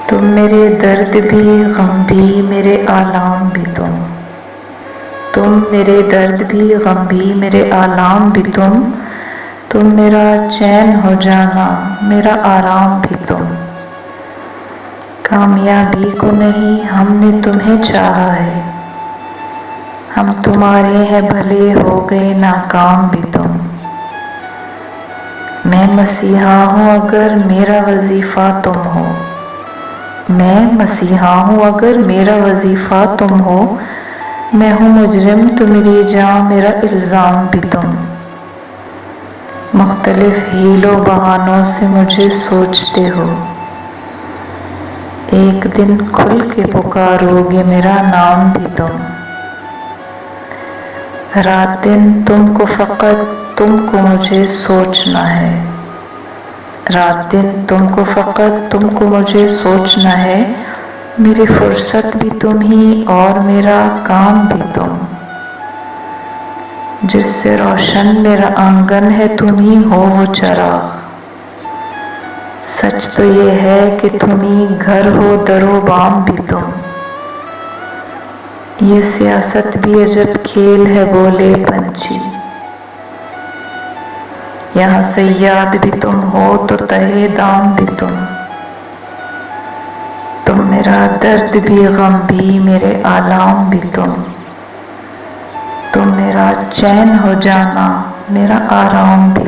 تم میرے درد بھی غم بھی میرے آلام بھی تم میرے درد بھی غم بھی میرے آلام بھی تم میرا چین ہو جانا میرا آرام بھی کامیابی کو نہیں ہم نے تمہیں چاہا ہے، ہم تمہارے ہیں بھلے ہو گئے ناکام بھی میں مسیحا ہوں اگر میرا وظیفہ تم ہو، میں مسیحا ہوں اگر میرا وظیفہ تم ہو، میں ہوں مجرم تو میری جاں میرا الزام بھی مختلف حیل و بہانوں سے مجھے سوچتے ہو، ایک دن کھل کے پکارو گے میرا نام بھی رات دن تم کو فقط تم کو مجھے سوچنا ہے، رات دن تم کو فقط تم کو مجھے سوچنا ہے، میری فرصت بھی تم ہی اور میرا کام بھی جس سے روشن میرا آنگن ہے تم ہی ہو وہ چراغ، سچ تو یہ ہے کہ تم ہی گھر ہو در و بام بھی یہ سیاست بھی عجب کھیل ہے بولے پنچھی، یہاں صیاد بھی تم ہو تو تہے دام بھی تم میرا درد بھی غم بھی میرے آلام بھی تم میرا چین ہو جانا میرا آرام بھی